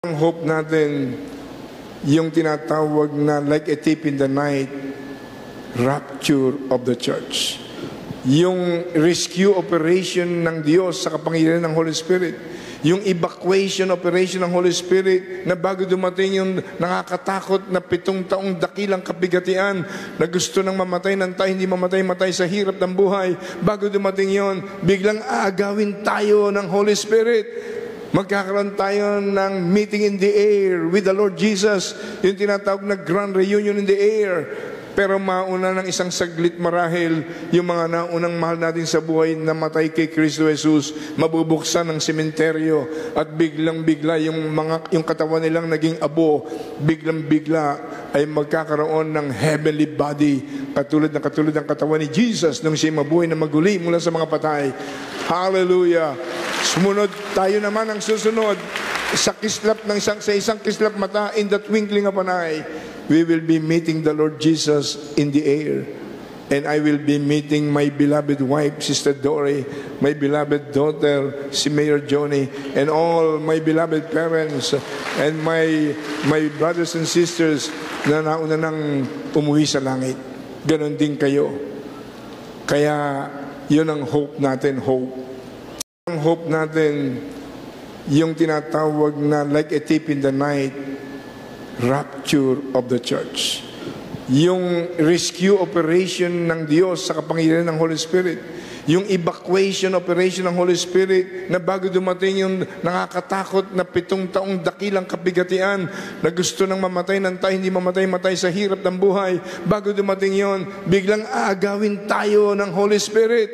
Ang hope natin, yung tinatawag na like a thief in the night, rapture of the church. Yung rescue operation ng Diyos sa kapangyarihan ng Holy Spirit. Yung evacuation operation ng Holy Spirit na bago dumating yung nakakatakot na 7 taong dakilang kabigatian na gusto nang mamatay ng tayo, hindi mamatay sa hirap ng buhay. Bago dumating yon, biglang aagawin tayo ng Holy Spirit. Magkakaroon tayo ng meeting in the air with the Lord Jesus, yung tinatawag na grand reunion in the air. Pero mauna ng isang saglit marahil, yung mga naunang mahal natin sa buhay na matay kay Kristo Jesus, mabubuksan ng sementeryo at biglang-bigla yung katawan nilang naging abo, biglang-bigla ay magkakaroon ng heavenly body, katulad ng katawan ni Jesus nung siya mabuhay na maguli mula sa mga patay. Hallelujah! Sumunod tayo naman ang susunod sa isang kislap mata, in the twinkling of an eye, we will be meeting the Lord Jesus in the air. And I will be meeting my beloved wife, Sister Dory, my beloved daughter, si Mayor Johnny, and all my beloved parents, and my brothers and sisters na nauna nang umuwi sa langit. Ganon din kayo. Kaya yun ang hope natin, hope. Ang hope natin, yung tinatawag na like a thief in the night, rapture of the church. Yung rescue operation ng Diyos sa kapangyarihan ng Holy Spirit. Yung evacuation operation ng Holy Spirit na bago dumating yung nakakatakot na 7 taong dakilang kabigatian na gusto nang mamatay ng tayo, hindi mamatay sa hirap ng buhay. Bago dumating yon, biglang aagawin tayo ng Holy Spirit.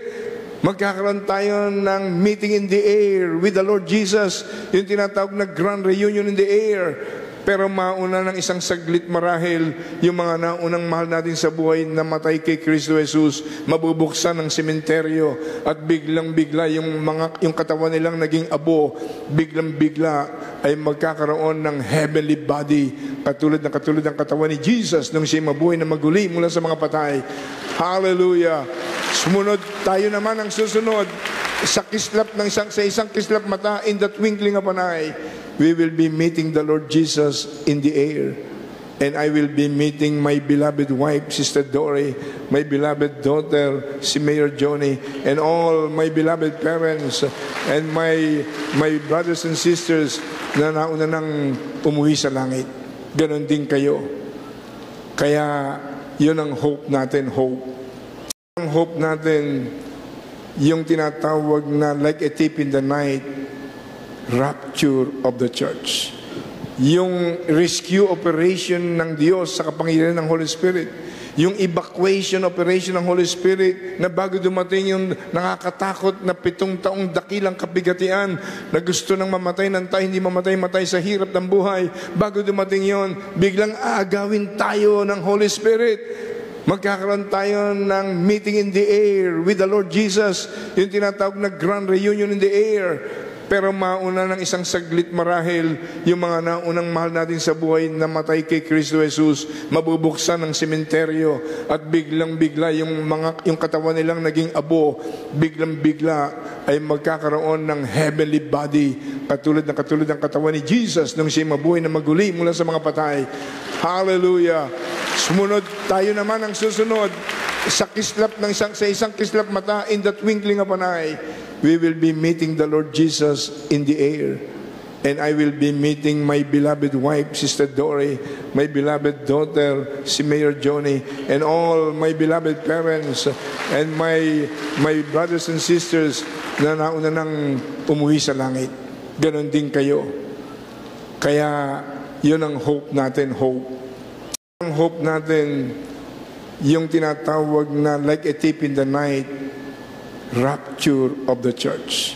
Magkakaroon tayo ng meeting in the air with the Lord Jesus, yung tinatawag na grand reunion in the air. Pero mauna ng isang saglit marahil, yung mga naunang mahal natin sa buhay na matay kay Kristo Jesus, mabubuksan ng sementeryo at biglang-bigla yung katawan nilang naging abo, biglang-bigla ay magkakaroon ng heavenly body, katulad ng katawan ni Jesus nung siya mabuhay na maguli mula sa mga patay. Hallelujah! Sumunod tayo naman ang susunod sa isang kislap mata, in the twinkling of an eye, we will be meeting the Lord Jesus in the air. And I will be meeting my beloved wife, Sister Dory, my beloved daughter, si Mayor Johnny, and all my beloved parents, and my brothers and sisters na nauna nang umuwi sa langit. Ganon din kayo. Kaya yun ang hope natin, hope. Ang hope natin, yung tinatawag na like a thief in the night, rapture of the church. Yung rescue operation ng Diyos sa kapangyarihan ng Holy Spirit. Yung evacuation operation ng Holy Spirit na bago dumating yung nakakatakot na 7 taong dakilang kabigatian na gusto nang mamatay ng tayo, hindi mamatay sa hirap ng buhay. Bago dumating yon, biglang aagawin tayo ng Holy Spirit. Magkakaroon tayo ng meeting in the air with the Lord Jesus, yung tinatawag na grand reunion in the air. Pero mauna ng isang saglit marahil, yung mga naunang mahal natin sa buhay na matay kay Kristo Jesus, mabubuksan ng sementeryo at biglang-bigla yung katawan nilang naging abo, biglang-bigla ay magkakaroon ng heavenly body, katulad ng katawan ni Jesus nung siya mabuhay na maguli mula sa mga patay. Hallelujah! Sumunod tayo naman ang susunod sa isang kislap mata, in the twinkling of an eye, we will be meeting the Lord Jesus in the air. And I will be meeting my beloved wife, Sister Dory, my beloved daughter, si Mayor Johnny, and all my beloved parents, and my brothers and sisters na nauna nang umuwi sa langit. Ganon din kayo. Kaya yun ang hope natin, hope. Ang hope natin, yung tinatawag na like a thief in the night, rapture of the church.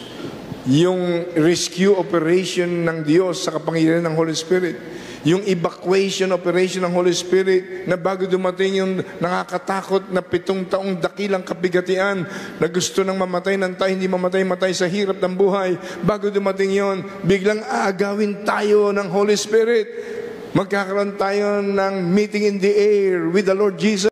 Yung rescue operation ng Diyos sa kapangyarihan ng Holy Spirit. Yung evacuation operation ng Holy Spirit na bago dumating yung nakakatakot na 7 taong dakilang kabigatian na gusto nang mamatay ng tayo, hindi mamatay sa hirap ng buhay. Bago dumating yon, biglang aagawin tayo ng Holy Spirit. Magkakaroon tayo ng meeting in the air with the Lord Jesus.